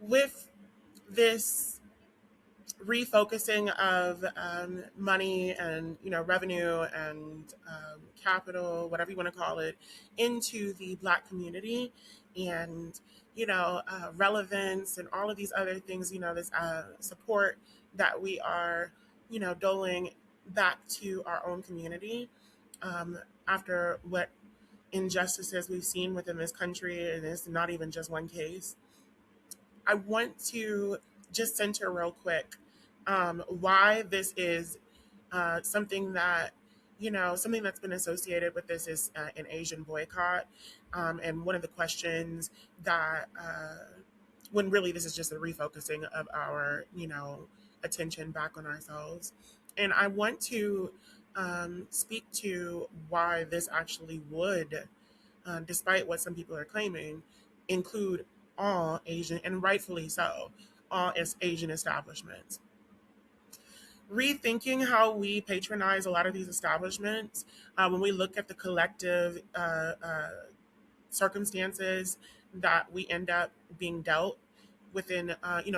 with this refocusing of money and revenue and capital, whatever you want to call it, into the Black community, and relevance and all of these other things. This support that we are doling back to our own community um, after what injustices we've seen within this country, and it's not even just one case. I want to just center real quick why this is something that, something that's been associated with this is an Asian boycott. And one of the questions that, when really this is just a refocusing of our, attention back on ourselves. And I want to speak to why this actually would, despite what some people are claiming, include all Asian, and rightfully so, all Asian establishments. Rethinking how we patronize a lot of these establishments, when we look at the collective circumstances that we end up being dealt within,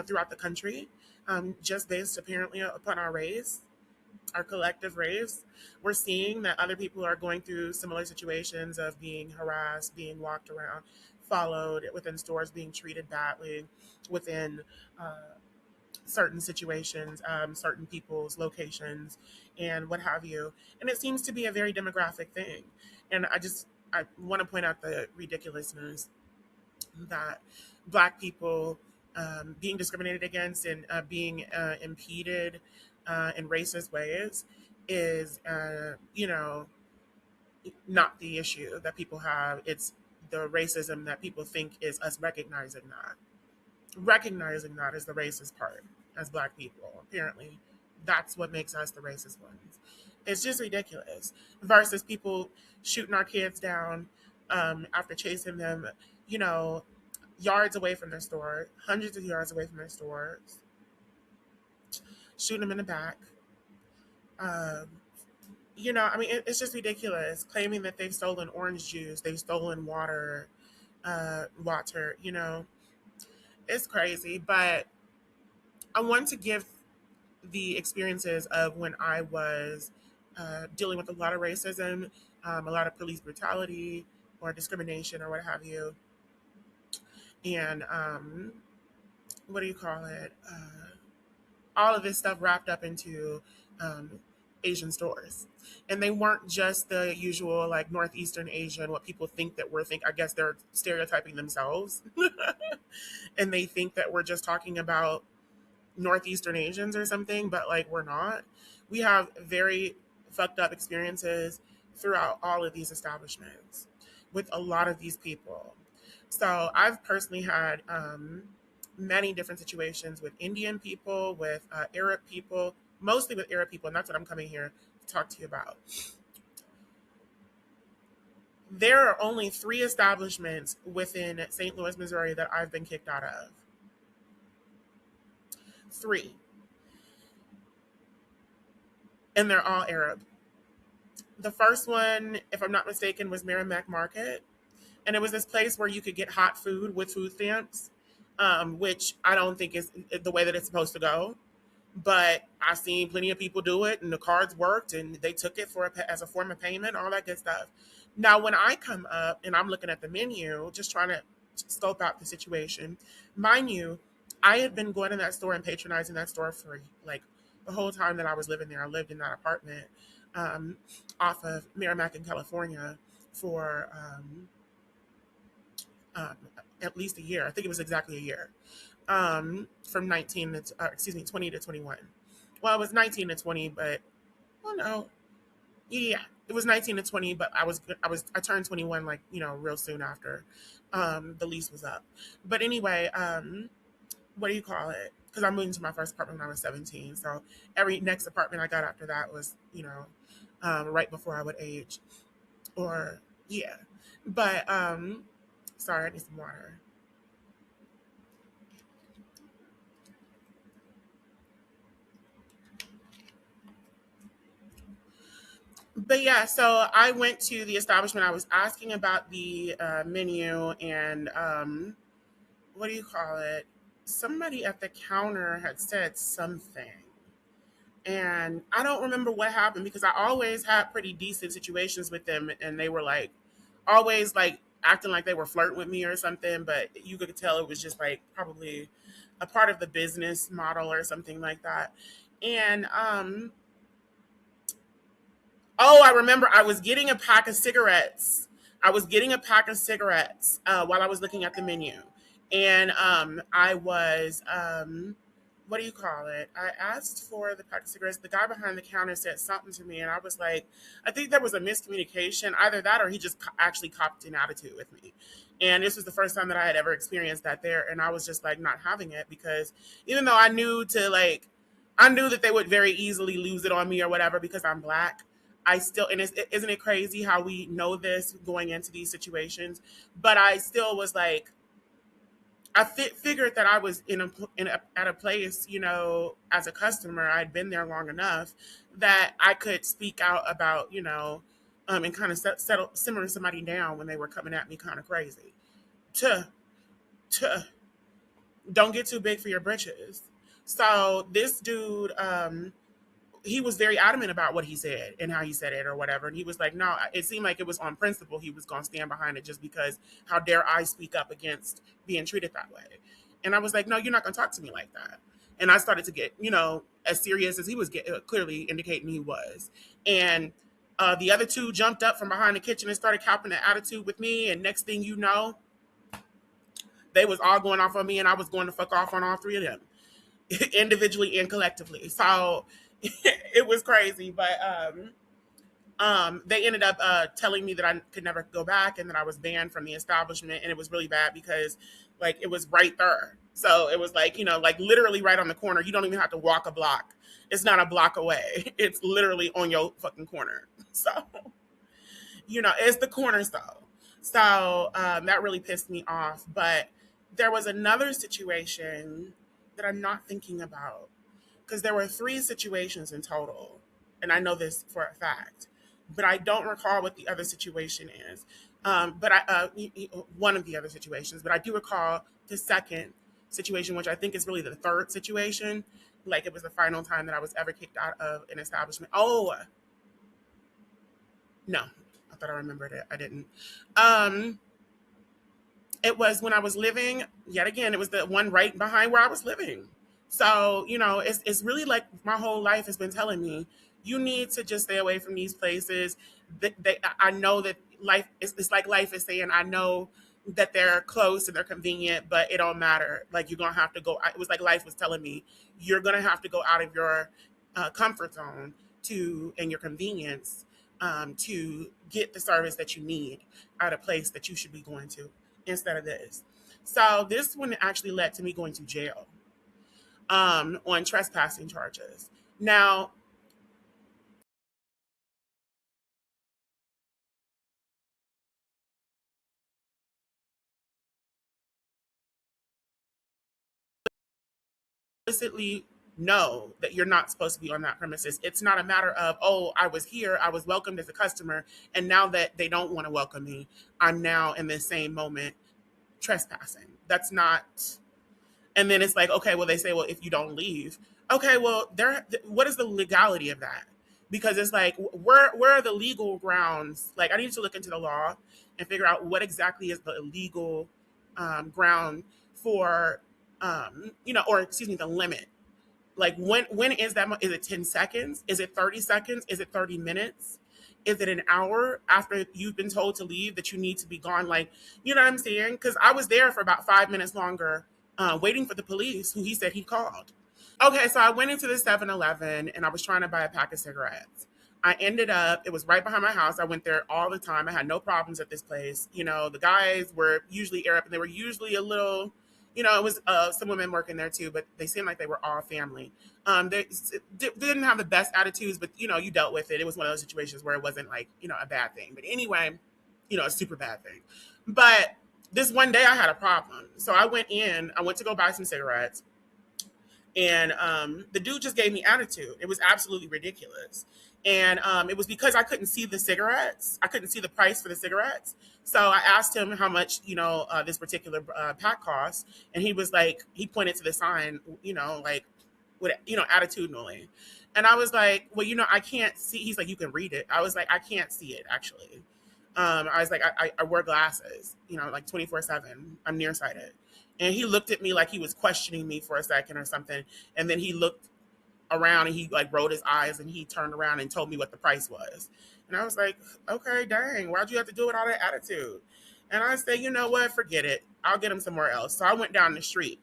throughout the country, just based apparently upon our race, our collective race. We're seeing that other people are going through similar situations of being harassed, being walked around, followed within stores, being treated badly within certain situations, certain people's locations, and what have you. And it seems to be a very demographic thing. And I want to point out the ridiculousness that Black people being discriminated against and being impeded in racist ways is, not the issue that people have. It's the racism that people think is us recognizing that. Recognizing that is the racist part as Black people. Apparently, that's what makes us the racist ones. It's just ridiculous. Versus people shooting our kids down after chasing them, you know, yards away from their store, hundreds of yards away from their stores, shooting them in the back. Um, I mean, it's just ridiculous. Claiming that they've stolen orange juice, they've stolen water. It's crazy. But I want to give the experiences of when I was dealing with a lot of racism, a lot of police brutality or discrimination or what have you, and what do you call it? All of this stuff wrapped up into um, Asian stores. And they weren't just the usual like Northeastern Asian, what people think that we're think. I guess they're stereotyping themselves, and they think that we're just talking about Northeastern Asians or something, but like we're not. We have very fucked up experiences throughout all of these establishments with a lot of these people. So I've personally had many different situations with Indian people, with Arab people, mostly with Arab people, and that's what I'm coming here to talk to you about. There are only 3 establishments within St. Louis, Missouri that I've been kicked out of. 3, and they're all Arab. The first one, if I'm not mistaken, was Merrimack Market, and it was this place where you could get hot food with food stamps, which I don't think is the way that it's supposed to go. But I've seen plenty of people do it, and the cards worked, and they took it as a form of payment, all that good stuff. Now, when I come up and I'm looking at the menu, just trying to scope out the situation, mind you, I had been going to that store and patronizing that store for like the whole time that I was living there. I lived in that apartment um, off of Merrimack in California for um, at least a year. I think it was exactly a year, from 19 to, 20 to 21. Well, it was 19 to 20, but well, no, yeah, it was 19 to 20, but I turned 21 like real soon after the lease was up. But anyway, what do you call it? Because I moved into my first apartment when I was 17, so every next apartment I got after that was right before I would age, or yeah. But sorry, I need some water. But yeah, so I went to the establishment. I was asking about the menu and what do you call it? somebody at the counter had said something, and I don't remember what happened because I always had pretty decent situations with them, and they were like always like acting like they were flirting with me or something, but you could tell it was just like probably a part of the business model or something like that. And oh, I remember I was getting a pack of cigarettes. I was getting a pack of cigarettes while I was looking at the menu. And I was, what do you call it? I asked for the pack of cigarettes. The guy behind the counter said something to me, and I was like, I think there was a miscommunication. Either that or he just actually copped an attitude with me. And this was the first time that I had ever experienced that there. And I was just like not having it because even though I knew that they would very easily lose it on me or whatever because I'm black. I still, and isn't it crazy how we know this going into these situations? But I still was like, figured that I was at a place, as a customer, I'd been there long enough that I could speak out about, and kind of simmer somebody down when they were coming at me kind of crazy. To, to, don't get too big for your britches. So this dude, he was very adamant about what he said and how he said it or whatever. And he was like, no, it seemed like it was on principle. He was going to stand behind it just because how dare I speak up against being treated that way. And I was like, no, you're not going to talk to me like that. And I started to get, as serious as he was clearly indicating he was. And the other two jumped up from behind the kitchen and started copping the attitude with me. And next thing you know, they was all going off on me and I was going to fuck off on all three of them individually and collectively. So it was crazy, but they ended up telling me that I could never go back and that I was banned from the establishment, and it was really bad because like it was right there. So it was like like literally right on the corner. You don't even have to walk a block. It's not a block away. It's literally on your fucking corner. So it's the cornerstone. So that really pissed me off. But there was another situation that I'm not thinking about because there were three situations in total, and I know this for a fact, but I don't recall what the other situation is. But one of the other situations, but I do recall the second situation, which I think is really the third situation. Like it was the final time that I was ever kicked out of an establishment. Oh no, I thought I remembered it. I didn't. Um, it was when I was living, yet again, it was the one right behind where I was living. So, it's really like my whole life has been telling me, you need to just stay away from these places. I know that life it's like life is saying, I know that they're close and they're convenient, but it don't matter. Like you're gonna have to go. It was like life was telling me, you're gonna have to go out of your comfort zone and your convenience to get the service that you need at a place that you should be going to instead of this. So this one actually led to me going to jail on trespassing charges. Now, explicitly know that you're not supposed to be on that premises. It's not a matter of, oh, I was here, I was welcomed as a customer, and now that they don't want to welcome me, I'm now in the same moment trespassing. That's not. And then it's like, okay, well, they say, well, if you don't leave, okay, well, what is the legality of that? Because it's like, where are the legal grounds? Like, I need to look into the law and figure out what exactly is the legal ground for, or excuse me, the limit. Like, when is that? Is it 10 seconds? Is it 30 seconds? Is it 30 minutes? Is it an hour after you've been told to leave that you need to be gone? Like, you know what I'm saying? Because I was there for about 5 minutes longer, waiting for the police, who he said he called. Okay, so I went into the 7-Eleven and I was trying to buy a pack of cigarettes. I ended up, it was right behind my house. I went there all the time. I had no problems at this place. The guys were usually Arab and they were usually a little, it was some women working there too, but they seemed like they were all family. They didn't have the best attitudes, but you dealt with it. It was one of those situations where it wasn't like, a bad thing. But anyway, a super bad thing. But this one day I had a problem. So I went to go buy some cigarettes And the dude just gave me attitude. It was absolutely ridiculous. And it was because I couldn't see the cigarettes. I couldn't see the price for the cigarettes. So I asked him how much, this particular pack cost. And he was like, he pointed to the sign, like, with, attitudinally. And I was like, well, I can't see. He's like, you can read it. I was like, I can't see it, actually. I was like, I wear glasses, like 24/7. I'm nearsighted. And he looked at me like he was questioning me for a second or something. And then he looked around and he like rolled his eyes and he turned around and told me what the price was. And I was like, okay, dang, why'd you have to do it all that attitude? And I said, you know what, forget it. I'll get him somewhere else. So I went down the street.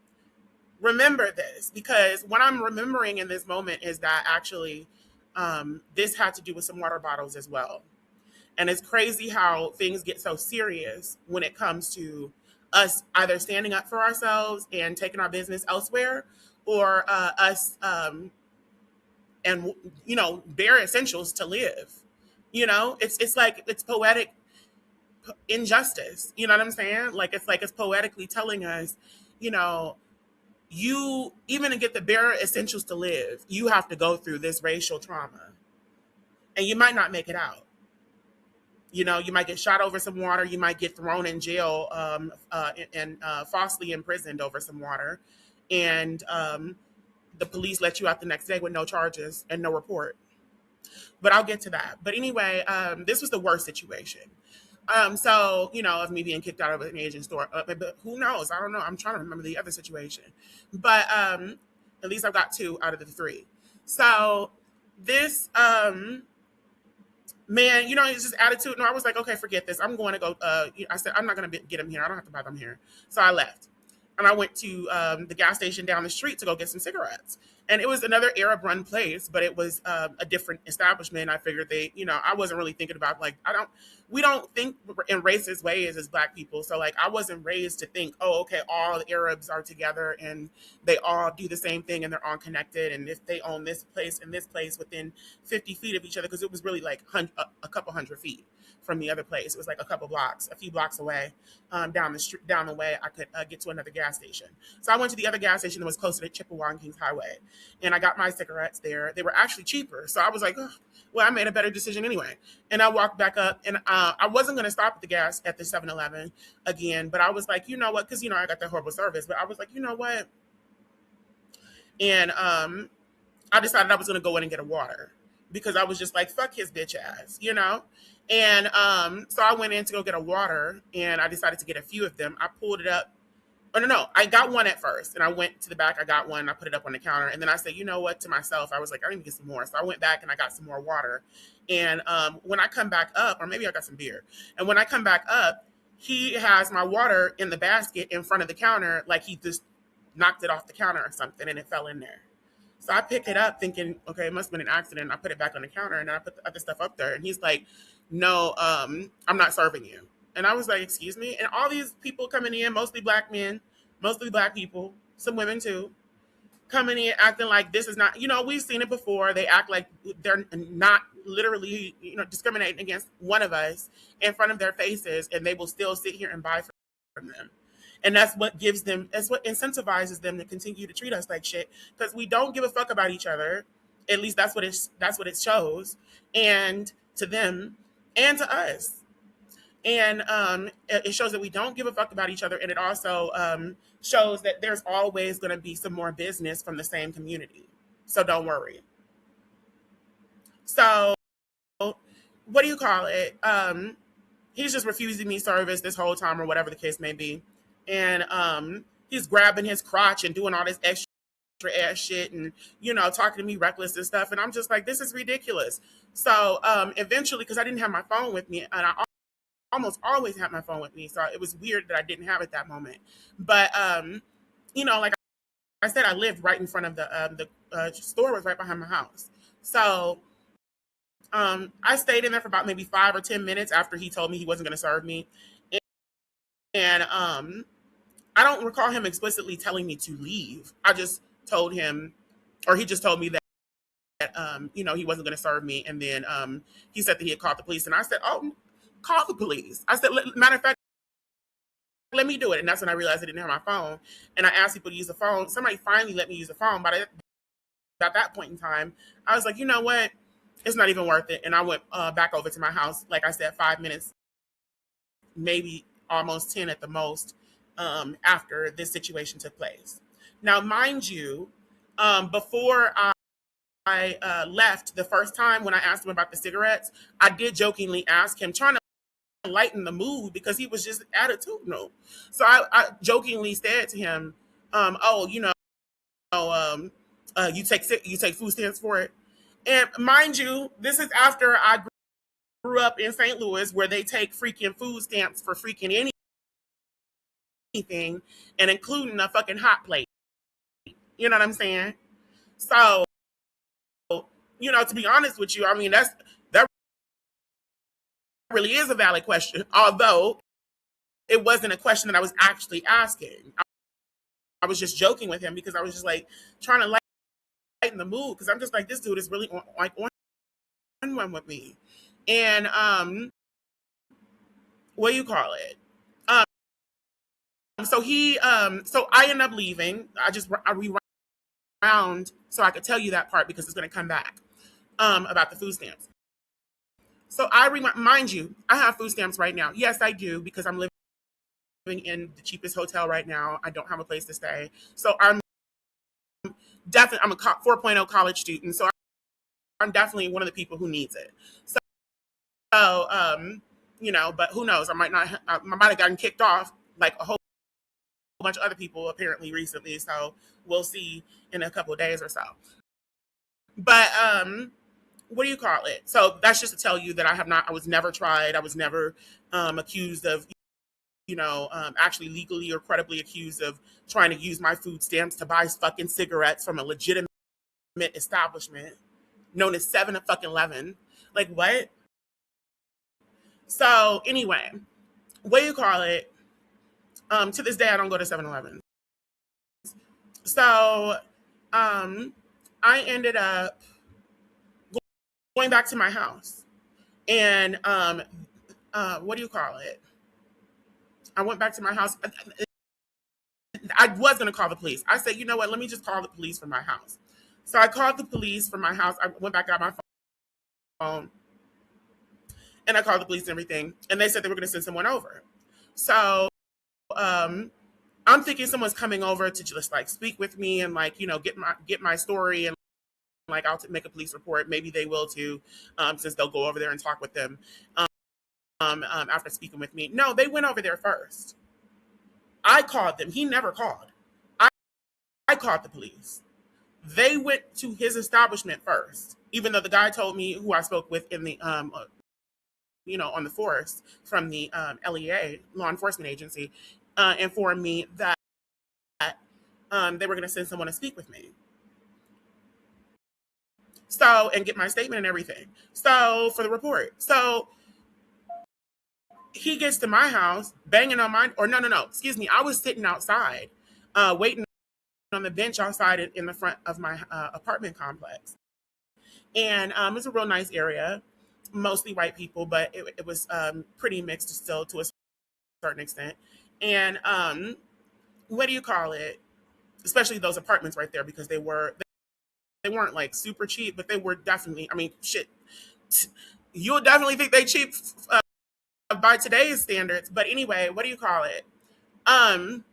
Remember this, because what I'm remembering in this moment is that actually this had to do with some water bottles as well. And it's crazy how things get so serious when it comes to us either standing up for ourselves and taking our business elsewhere, or us and bare essentials to live. It's like it's poetic injustice. You know what I'm saying? Like it's poetically telling us, you know, you even to get the bare essentials to live, you have to go through this racial trauma, and you might not make it out. You might get shot over some water. You might get thrown in jail and falsely imprisoned over some water, and the police let you out the next day with no charges and no report. But I'll get to that. But anyway, this was the worst situation. So of me being kicked out of an Asian store, but who knows? I don't know. I'm trying to remember the other situation, but at least I've got two out of the three. So this man, it's just attitude. No, I was like, okay, forget this. I'm going to go. I said, I'm not going to get him here. I don't have to buy them here. So I left. And I went to the gas station down the street to go get some cigarettes. And it was another Arab run place, but it was a different establishment. I figured I wasn't really thinking about like, we don't think in racist ways as Black people. So like, I wasn't raised to think, oh, okay, all the Arabs are together and they all do the same thing and they're all connected. And if they own this place and this place within 50 feet of each other, because it was really like a couple hundred feet from the other place. It was like a few blocks away, down the street, down the way. I could get to another gas station. So I went to the other gas station that was closer to Chippewa and Kings Highway, and I got my cigarettes there. They were actually cheaper, so I was like, oh, well, I made a better decision anyway. And I walked back up, and I wasn't going to stop at the gas at the 7-Eleven again, but I was like, you know what? Because I got that horrible service, but I was like, you know what? And I decided I was going to go in and get a water because I was just like, fuck his bitch ass. And so I went in to go get a water, and I decided to get a few of them. I pulled it up. Oh, no. I got one at first, and I went to the back. I got one. I put it up on the counter, and then I said, you know what, to myself, I was like, I need to get some more. So I went back and I got some more water. And when I come back up, or maybe I got some beer. And when I come back up, he has my water in the basket in front of the counter, like he just knocked it off the counter or something, and it fell in there. So I pick it up thinking, okay, it must have been an accident. I put it back on the counter and then I put the other stuff up there. And he's like, no, I'm not serving you. And I was like, excuse me? And all these people coming in, mostly Black men, mostly Black people, some women too, coming in acting like this is not, we've seen it before. They act like they're not literally, discriminating against one of us in front of their faces, and they will still sit here and buy from them. And that's what incentivizes them to continue to treat us like shit, because we don't give a fuck about each other. At least that's what it shows, and to them and to us. And it shows that we don't give a fuck about each other, and it also shows that there's always going to be some more business from the same community. So don't worry. So what do you call it? He's just refusing me service this whole time, or whatever the case may be, and he's grabbing his crotch and doing all this extra ass shit, and talking to me reckless and stuff, and I'm just like, this is ridiculous. So eventually, because I didn't have my phone with me, and I almost always had my phone with me, so it was weird that I didn't have it that moment. But like I said, I lived right in front of the store was right behind my house. So I stayed in there for about maybe 5 or 10 minutes after he told me he wasn't going to serve me, and I don't recall him explicitly telling me to leave. I just told him, or he just told me that he wasn't going to serve me, and then he said that he had called the police, and I said, oh, call the police. I said, matter of fact, let me do it. And that's when I realized I didn't have my phone. And I asked people to use the phone. Somebody finally let me use the phone. But at that point in time, I was like, you know what? It's not even worth it. And I went back over to my house, like I said, 5 minutes, maybe almost 10 at the most, after this situation took place. Now, mind you, before I left the first time when I asked him about the cigarettes, I did jokingly ask him, trying to lighten the mood because he was just attitudinal. So I jokingly said to him, "Oh, you take food stamps for it." And mind you, this is after I grew up in St. Louis, where they take freaking food stamps for freaking anything, and including a fucking hot plate. You know what I'm saying? So, to be honest with you, I mean that really is a valid question. Although it wasn't a question that I was actually asking. I was just joking with him because I was just like trying to lighten the mood because I'm just like, this dude is really on one with me. And what do you call it? Um, so I ended up leaving. I rewound so I could tell you that part because it's going to come back about the food stamps. So mind you, I have food stamps right now. Yes, I do because I'm living in the cheapest hotel right now. I don't have a place to stay. So I'm a 4.0 college student. So I'm definitely one of the people who needs it. So, but who knows? I might have gotten kicked off like a whole bunch of other people apparently recently. So we'll see in a couple of days or so. But what do you call it? So that's just to tell you that I was never tried. I was never accused of, actually legally or credibly accused of trying to use my food stamps to buy fucking cigarettes from a legitimate establishment known as 7 of fucking 11. Like what? So anyway, what do you call it? To this day, I don't go to 7-Eleven. So I ended up going back to my house. And what do you call it? I went back to my house. I was going to call the police. I said, you know what? Let me just call the police from my house. So I called the police from my house. I went back, got my phone, and I called the police and everything. And they said they were going to send someone over. So um, I'm thinking someone's coming over to just like speak with me and like, get my story, and like I'll make a police report. Maybe they will too, since they'll go over there and talk with them after speaking with me. No, they went over there first. I called them. He never called. I, I called the police. They went to his establishment first, even though the guy told me, who I spoke with in the on the force from the LEA, law enforcement agency, informed me that they were going to send someone to speak with me. So, and get my statement and everything. So, for the report. So, he gets to my house, banging on my, or no, excuse me. I was sitting outside, waiting on the bench outside in the front of my apartment complex. And it's a real nice area, mostly white people, but it was pretty mixed still to a certain extent. And what do you call it? Especially those apartments right there, because they weren't like super cheap, but they were definitely. I mean, shit, you'll definitely think they cheap by today's standards. But anyway, what do you call it? Um,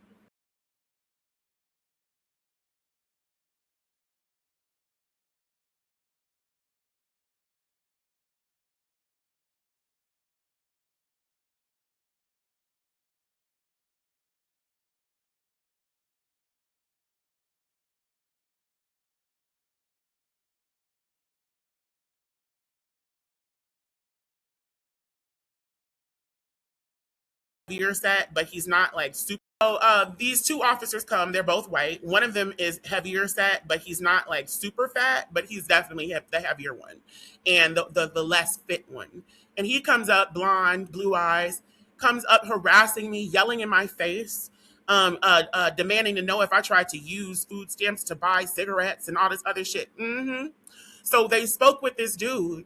Beer set, but he's not like super. So these two officers come. They're both white. One of them is heavier set, but he's not like super fat, but he's definitely the heavier one, and the less fit one. And he comes up, blonde, blue eyes, comes up harassing me, yelling in my face, demanding to know if I tried to use food stamps to buy cigarettes and all this other shit. So they spoke with this dude,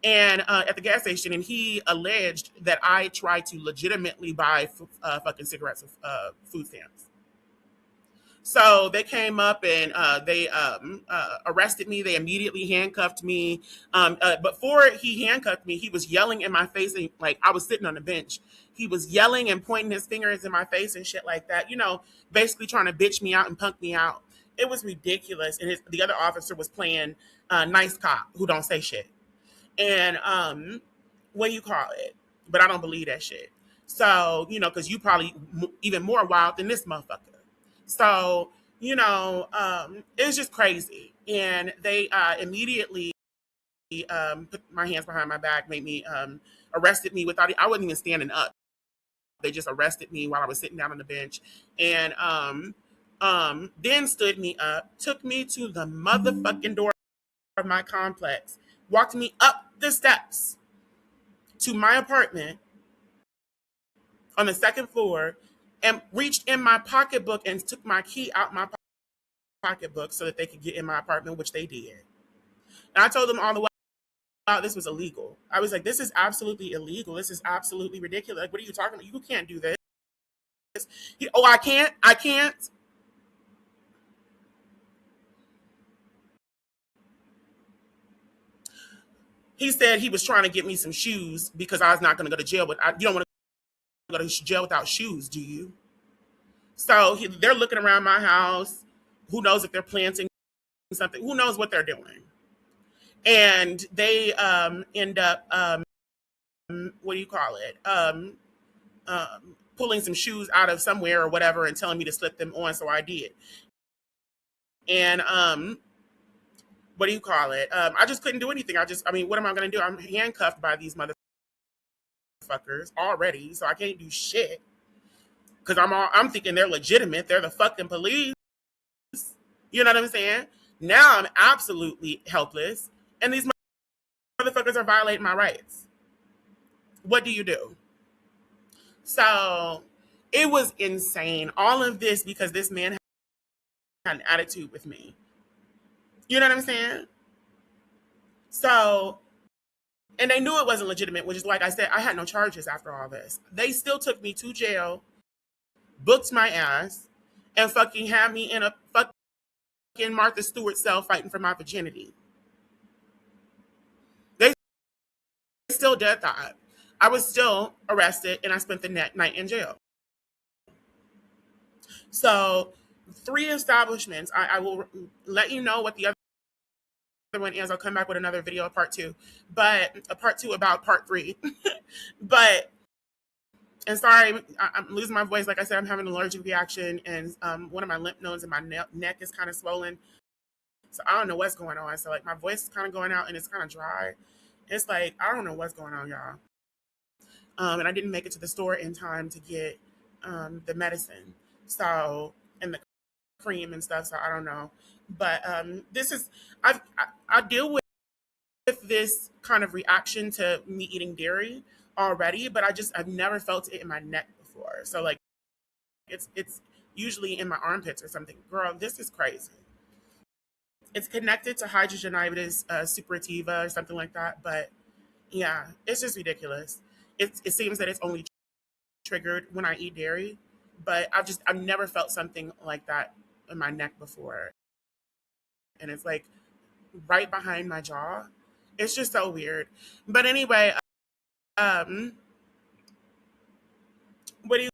and at the gas station, and he alleged that I tried to legitimately buy fucking cigarettes with food stamps. So they came up and they arrested me. They immediately handcuffed me. Before he handcuffed me, he was yelling in my face, and like I was sitting on the bench. He was yelling and pointing his fingers in my face and shit like that. Basically trying to bitch me out and punk me out. It was ridiculous. And the other officer was playing nice cop who don't say shit. And what do you call it? But I don't believe that shit. So because you probably even more wild than this motherfucker. So it was just crazy, and they immediately put my hands behind my back, made me arrested me without I wasn't even standing up. They just arrested me while I was sitting down on the bench, and then stood me up, took me to the motherfucking door of my complex, walked me up the steps to my apartment on the second floor, and reached in my pocketbook and took my key out my pocketbook so that they could get in my apartment, which they did. And I told them all the way out this was illegal. I was like, this is absolutely illegal. This is absolutely ridiculous. Like, what are you talking about? You can't do this. I can't. I can't. He said he was trying to get me some shoes because I was not going to go to jail. But you don't want to go to jail without shoes, do you? So they're looking around my house. Who knows if they're planting something? Who knows what they're doing? And they end up, what do you call it? Pulling some shoes out of somewhere or whatever and telling me to slip them on. So I did. And what do you call it? I just couldn't do anything. What am I going to do? I'm handcuffed by these motherfuckers already. So I can't do shit. Because I'm thinking they're legitimate. They're the fucking police. You know what I'm saying? Now I'm absolutely helpless. And these motherfuckers are violating my rights. What do you do? So it was insane. All of this because this man had an attitude with me. You know what I'm saying? So, and they knew it wasn't legitimate, which is like I said, I had no charges after all this. They still took me to jail, booked my ass, and fucking had me in a fucking Martha Stewart cell fighting for my virginity. They still did that. I was still arrested and I spent the night in jail. So, 3 establishments. I will let you know what the other one is. I'll come back with another video, part 2, but a part 2 about part 3. But and sorry, I'm losing my voice. Like I said, I'm having an allergic reaction, and one of my lymph nodes in my neck is kind of swollen. So I don't know what's going on. So like my voice is kind of going out, and it's kind of dry. It's like I don't know what's going on, y'all. And I didn't make it to the store in time to get the medicine. So and the cream and stuff. So I don't know. But this is I deal with this kind of reaction to me eating dairy already, but I've never felt it in my neck before. So like it's usually in my armpits or something. Girl, this is crazy. It's connected to hydrogenitis suppurativa or something like that, but yeah, it's just ridiculous. It seems that it's only triggered when I eat dairy, but I've never felt something like that in my neck before, and it's like right behind my jaw. It's just so weird. But anyway, um, what do you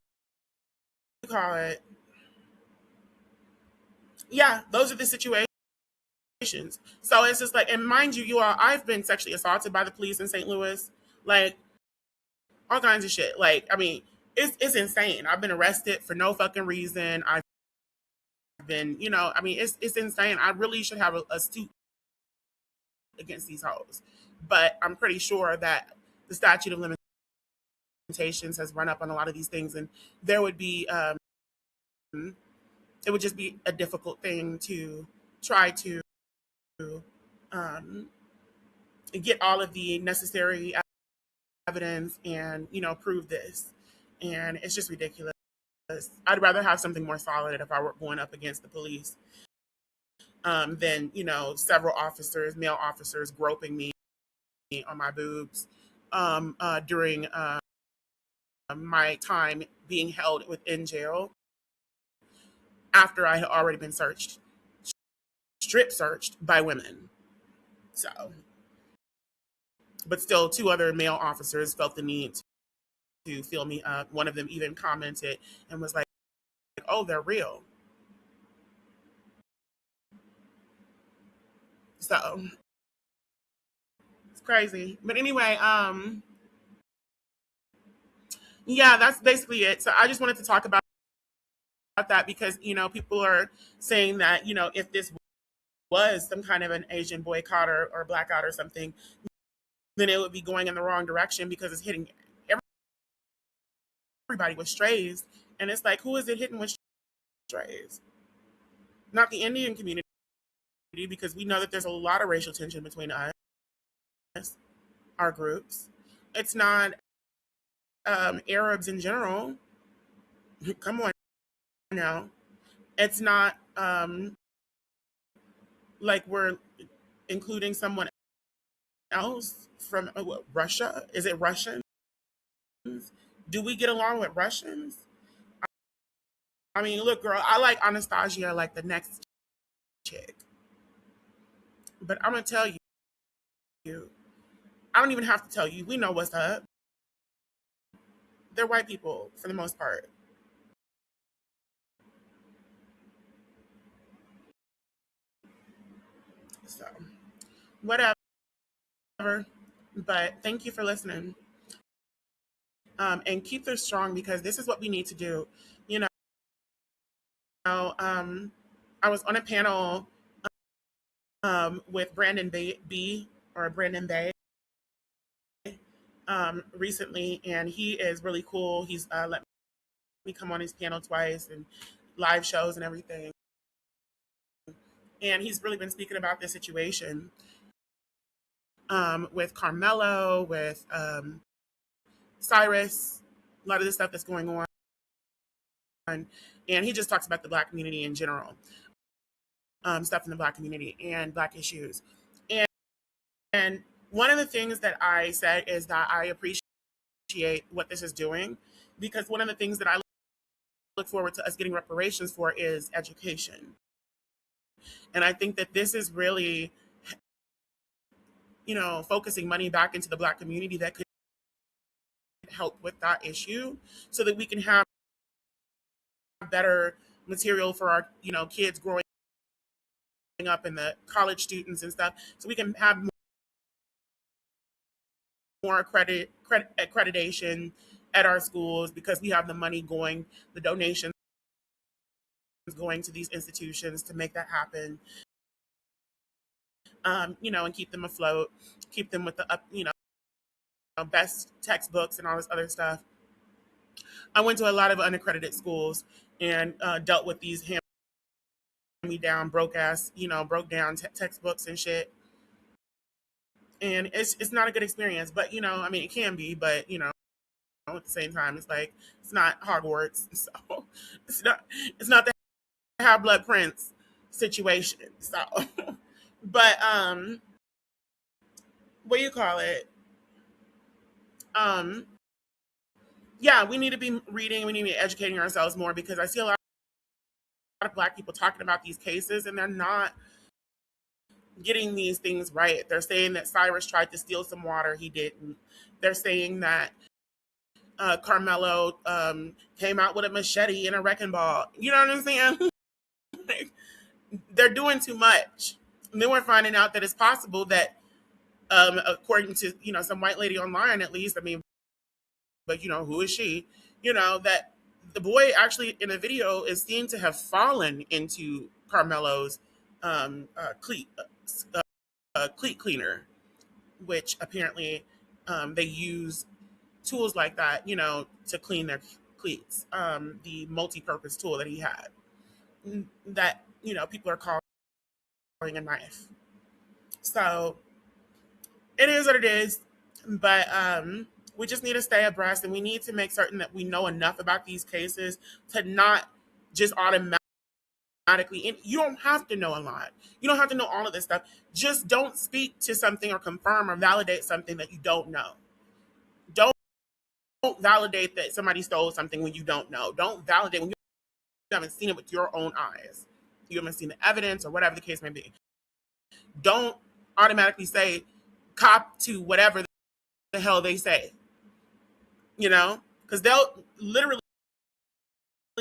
call it? Yeah, those are the situations. So it's just like, and mind you, I've been sexually assaulted by the police in St. Louis, like all kinds of shit. Like, I mean, it's insane. I've been arrested for no fucking reason. I've been, it's insane. I really should have a suit against these hoes, but I'm pretty sure that the statute of limitations has run up on a lot of these things, and there would be, it would just be a difficult thing to try to um, get all of the necessary evidence and prove this, and it's just ridiculous. I'd rather have something more solid if I were going up against the police than several officers, male officers, groping me on my boobs during my time being held within jail after I had already been strip searched by women. So, but still, two other male officers felt the need to fill me up. One of them even commented and was like, "Oh, they're real." So it's crazy. But anyway, yeah, that's basically it. So I just wanted to talk about that because people are saying that if this was some kind of an Asian boycott or blackout or something, then it would be going in the wrong direction because it's hitting everybody with strays. And it's like, who is it hitting with strays? Not the Indian community, because we know that there's a lot of racial tension between us, our groups. It's not Arabs in general. Come on now. It's not like we're including someone else from what, Russia. Is it Russians? Do we get along with Russians? I mean, look, girl, I like Anastasia like the next chick. But I'm going to tell you, I don't even have to tell you. We know what's up. They're white people for the most part. So, whatever. But thank you for listening. And keep this strong because this is what we need to do. You I was on a panel with B or Brandon Bay recently, and he is really cool. He's let me come on his panel twice and live shows and everything. And he's really been speaking about this situation with Carmelo, with Cyrus, a lot of the stuff that's going on. And he just talks about the Black community in general, stuff in the Black community and Black issues. And, and one of the things that I said is that I appreciate what this is doing because one of the things that I look forward to us getting reparations for is education. And I think that this is really, focusing money back into the Black community that could help with that issue so that we can have better material for our, kids growing up and the college students and stuff. So we can have more accreditation at our schools because we have the money going, the donations going to these institutions to make that happen. And keep them afloat, keep them with the up, best textbooks and all this other stuff. I went to a lot of unaccredited schools and dealt with these hand me down, broke down textbooks and shit. And it's not a good experience, but I mean, it can be, but at the same time, it's like it's not Hogwarts, so it's not the Half Blood Prince situation. So, but what do you call it? Um, yeah, we need to be reading. We need to be educating ourselves more because I see a lot of Black people talking about these cases, and they're not getting these things right. They're saying that Cyrus tried to steal some water, he didn't. They're saying that Carmelo came out with a machete and a wrecking ball. You know what I'm saying? They're doing too much. And then we're finding out that it's possible that, according to some white lady online, at least. I mean, but who is she? That the boy actually in the video is seen to have fallen into Carmelo's cleat cleaner, which apparently they use tools like that, to clean their cleats. The multi-purpose tool that he had, that people are calling a knife. So it is what it is, but we just need to stay abreast, and we need to make certain that we know enough about these cases to not just automatically and you don't have to know a lot. You don't have to know all of this stuff. Just don't speak to something or confirm or validate something that you don't know. Don't validate that somebody stole something when you don't know. Don't validate when you haven't seen it with your own eyes. You haven't seen the evidence or whatever the case may be. Don't automatically say cop to whatever the hell they say, because they'll literally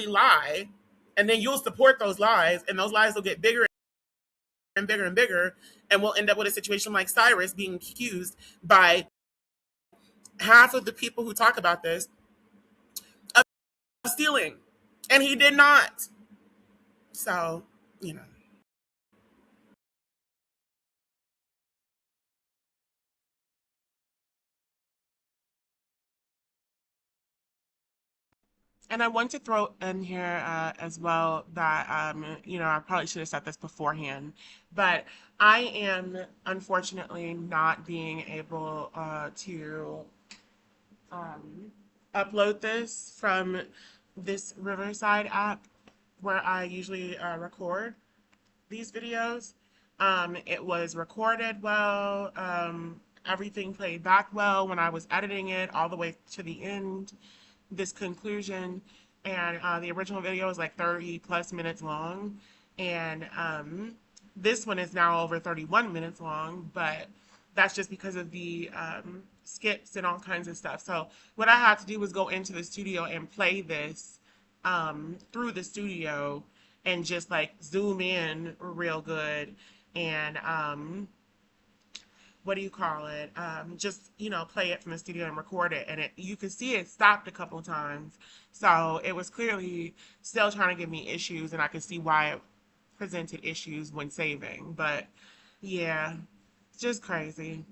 lie, and then you'll support those lies, and those lies will get bigger and bigger and bigger, and we'll end up with a situation like Cyrus being accused by half of the people who talk about this of stealing, and he did not. So, you know. And I want to throw in here as well that, I probably should have said this beforehand, but I am unfortunately not being able to um, upload this from this Riverside app where I usually record these videos. It was recorded well, everything played back well when I was editing it all the way to the end, this conclusion. And the original video is like 30 plus minutes long. And this one is now over 31 minutes long, but that's just because of the skips and all kinds of stuff. So what I had to do was go into the studio and play this through the studio and just like zoom in real good and what do you call it? Just play it from the studio and record it, and you could see it stopped a couple times. So it was clearly still trying to give me issues, and I could see why it presented issues when saving. But yeah, just crazy.